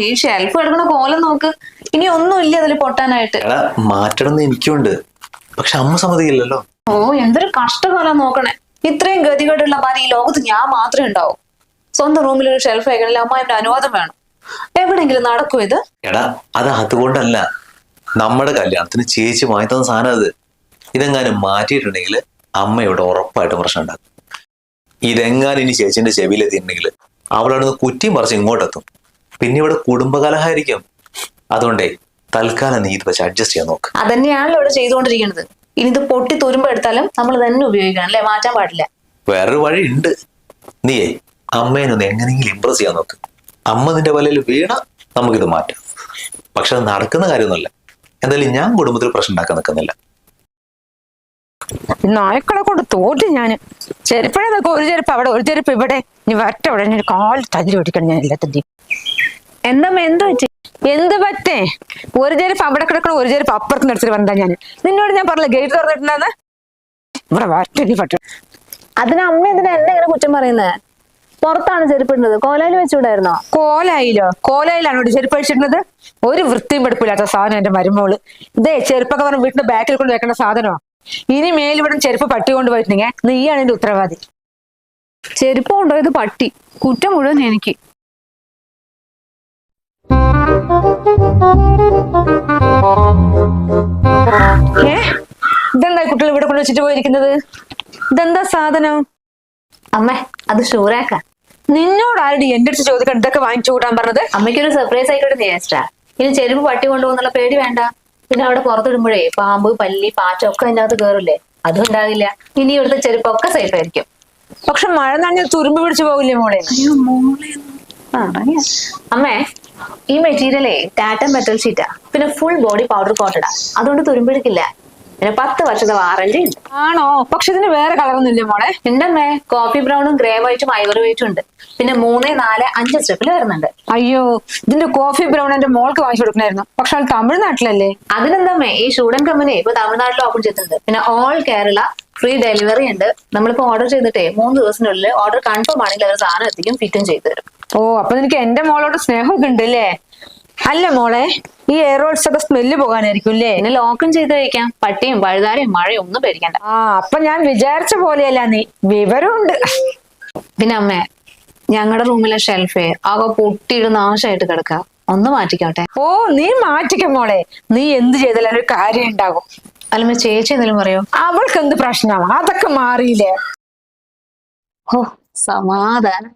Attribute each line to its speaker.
Speaker 1: ഈ ഷെൽഫ് എടുക്കണ കോലം നോക്ക്. ഇനി ഒന്നുമില്ല അതിൽ പൊട്ടാനായിട്ട്.
Speaker 2: മാറ്റണം എനിക്കുണ്ട്, പക്ഷെ അമ്മ സമ്മതിക്കില്ലല്ലോ.
Speaker 1: ഓ എന്തൊരു കഷ്ടകാലം നോക്കണേ. ഇത്രയും ഗതികേടുള്ള ഭാര്യ ഈ ലോകത്ത് ഞാൻ മാത്രമേ ഉണ്ടാവും. സ്വന്തം റൂമിൽ ഒരു ഷെൽഫ് വയ്ക്കണില്ല, അമ്മായിന്റെ അനുവാദം വേണം. എവിടെങ്കിലും നടക്കും ഇത്?
Speaker 2: അത് അതുകൊണ്ടല്ല, നമ്മുടെ കല്യാണത്തിന് ചേച്ചി വാങ്ങി തന്ന സാധനം അത്. ഇതെങ്ങാനും മാറ്റിയിട്ടുണ്ടെങ്കിൽ അമ്മയോട് ഉറപ്പായിട്ടും പ്രശ്നം ഉണ്ടാക്കും. ഇതെങ്ങാനും ഇനി ചേച്ചിന്റെ ചെവിയിലെത്തിയിട്ടുണ്ടെങ്കിൽ അവളവിടുന്ന് കുറ്റിയും പറിച്ച് ഇങ്ങോട്ടെത്തും. പിന്നെ ഇവിടെ കുടുംബകലഹായിരിക്കും. അതുകൊണ്ടേ തൽക്കാലം നീ ഇത് വെച്ച് അഡ്ജസ്റ്റ് ചെയ്യാൻ നോക്ക്.
Speaker 1: അതന്നെയാണല്ലോ ഇവിടെ ചെയ്തുകൊണ്ടിരിക്കുന്നത്. ഇനി ഇത് പൊട്ടി തുരുമ്പ് എടുത്താലും നമ്മൾ തന്നെ ഉപയോഗിക്കണം അല്ലെ, മാറ്റാൻ പാടില്ല.
Speaker 2: വേറൊരു വഴി ഉണ്ട്. നീയേ അമ്മേനൊന്ന് എങ്ങനെയെങ്കിലും ഇമ്പ്രസ് ചെയ്യാൻ നോക്ക്. അമ്മ നിന്റെ വലയിൽ വീണ നമുക്കിത് മാറ്റാം. പക്ഷെ അത് നടക്കുന്ന കാര്യമൊന്നുമല്ല. എന്തായാലും ഞാൻ കുടുംബത്തിൽ പ്രശ്നം ഉണ്ടാക്കാൻ നിൽക്കുന്നില്ല.
Speaker 3: നായ്ക്കളെ കൊണ്ട് തോറ്റ് ഞാന്. ചെരുപ്പഴതൊക്കെ ഒരു ചെരുപ്പ് അവിടെ, ഒരു ചെരുപ്പ് ഇവിടെ. ഇനി വറ്റ അവിടെ ഞാൻ കാല് തല്ലി ഓടിക്കണം ഞാൻ എല്ലാത്തിന്റെയും.
Speaker 1: എന്താ എന്ത് പറ്റി?
Speaker 3: എന്ത് പറ്റേ? ഒരു ചെരുപ്പ് അവിടെ കിടക്കണം, ഒരു ചെരുപ്പ് അപ്പുറത്ത് നടത്തിട്ട് വന്നാ ഞാൻ. നിന്നോട് ഞാൻ പറഞ്ഞില്ല ഗേറ്റ് തുറന്നിട്ടുണ്ടെന്ന്. ഇവിടെ വറ്റ പറ്റ.
Speaker 1: അതിന് അമ്മ എന്തിനാ എന്നെ ഇങ്ങനെ കുറ്റം പറയുന്നത്? പുറത്താണ് ചെരുപ്പിടുന്നത്, കോലായിൽ വെച്ചുകൂടായിരുന്നോ?
Speaker 3: കോലായിലാണോ ഇവിടെ ചെരുപ്പ് അഴിച്ചിട്ടുള്ളത്? ഒരു വൃത്തിയും വെടുപ്പില്ലാത്ത സാധനം എന്റെ മരുമോള്. ഇതേ ചെരുപ്പൊക്കെ പറഞ്ഞ വീട്ടിന്റെ ബാക്കിൽ കൊണ്ട് വെക്കേണ്ട സാധനമോ? ഇനി മേലിവിടെ ചെരുപ്പ് പട്ടി കൊണ്ടുപോയിട്ടുണ്ടെങ്കിൽ നീയാണ് എന്റെ ഉത്തരവാദി.
Speaker 1: ചെരുപ്പ് കൊണ്ടുപോയത് പട്ടി, കുറ്റം മുഴുവൻ എനിക്ക്.
Speaker 3: ഇതെന്താ കുട്ടികൾ ഇവിടെ കൊണ്ട് വെച്ചിട്ട് പോയിരിക്കുന്നത്? ഇതെന്താ സാധനം?
Speaker 1: അമ്മേ അത് ഷൂറാക്ക.
Speaker 3: നിന്നോട് ആരുടെ എന്റെ അടുത്ത് ചോദിക്കാൻ ഇതൊക്കെ വാങ്ങിച്ചു കൂട്ടാൻ പറഞ്ഞത്?
Speaker 1: അമ്മയ്ക്കൊരു സർപ്രൈസ് ആയിക്കോട്ടെ വിചാരിച്ചാ. ഇനി ചെരുപ്പ് പട്ടി കൊണ്ടുപോകുന്നുള്ള പേടി വേണ്ട. പിന്നെ അവിടെ പുറത്തിടുമ്പോഴേ പാമ്പ്, പല്ലി, പാറ്റ ഒക്കെ അതിനകത്ത് കയറില്ലേ, അതും ഉണ്ടാകില്ല. ഇനി ഇവിടുത്തെ ചെരുപ്പൊക്കെ സേഫ് ആയിരിക്കും.
Speaker 3: പക്ഷെ മഴ നനഞ്ഞ തുരുമ്പ് പിടിച്ചു പോകില്ലേ മോളെ?
Speaker 1: അമ്മേ ഈ മെറ്റീരിയലേ ടാറ്റൻ മെറ്റൽ ഷീറ്റാ. പിന്നെ ഫുൾ ബോഡി പൗഡർ കോട്ടഡാ. അതുകൊണ്ട് തുരുമ്പിടിക്കില്ല. പിന്നെ 10 വർഷത്തെ വാറന്റി ഉണ്ട്.
Speaker 3: ആണോ? പക്ഷെ ഇതിന് വേറെ കളറൊന്നും ഇല്ലേ മോളെ?
Speaker 1: ഉണ്ടമ്മേ, കോഫി ബ്രൗണും ഗ്രേ വൈറ്റും ഐവറി വൈറ്റും ഉണ്ട്. പിന്നെ 3, 4, 5 സ്റ്റെപ്പിൽ വരുന്നുണ്ട്.
Speaker 3: അയ്യോ, ഇതിന്റെ കോഫി ബ്രൗൺ എന്റെ മോൾക്ക് വാങ്ങിച്ചു കൊടുക്കണായിരുന്നു. പക്ഷെ അത് തമിഴ്നാട്ടിലല്ലേ?
Speaker 1: അതിനെന്താമ്മേ, ഈ ഷൂഡൻ കമ്പനി ഇപ്പൊ തമിഴ്നാട്ടിൽ ഓപ്പൺ ചെയ്തിട്ടുണ്ട്. പിന്നെ ഓൾ കേരള ഫ്രീ ഡെലിവറി ഉണ്ട്. നമ്മളിപ്പോ ഓർഡർ ചെയ്തിട്ടേ 3 ദിവസത്തിനുള്ളിൽ ഓർഡർ കൺഫേം ആണെങ്കിൽ അവർ സാധനം എത്തിക്കും, ഫിറ്റും ചെയ്തു തരും.
Speaker 3: ഓ, അപ്പൊ നിനക്ക് എന്റെ മോളോട് സ്നേഹമൊക്കെ ഉണ്ട് അല്ലേ? അല്ല മോളെ, ഈ എയറോൾസ് ഒക്കെ സ്മെല്ല് പോകാനായിരിക്കും അല്ലേ?
Speaker 1: പിന്നെ ലോക്കും ചെയ്ത് കഴിക്കാം. പട്ടിയും പഴുതാരയും മഴയും ഒന്നും പേടിക്കണ്ട.
Speaker 3: അപ്പൊ ഞാൻ വിചാരിച്ച പോലെയല്ല നീ, വിവരമുണ്ട്.
Speaker 1: പിന്നെ അമ്മേ, ഞങ്ങളുടെ റൂമിലെ ഷെൽഫേ ആകെ പൊട്ടിയിട്ട് നാശമായിട്ട് കിടക്കുക. ഒന്ന് മാറ്റിക്കോട്ടെ?
Speaker 3: ഓ, നീ മാറ്റിക്ക മോളെ. നീ എന്ത് ചെയ്താലും ഒരു കാര്യം ഉണ്ടാകും.
Speaker 1: അല്ലമ്മ, ചേച്ചി എന്തെങ്കിലും പറയോ?
Speaker 3: അവൾക്ക് എന്ത് പ്രശ്നമാണ്? അതൊക്കെ മാറിയില്ലേ?
Speaker 1: ഓ സമാധാനം.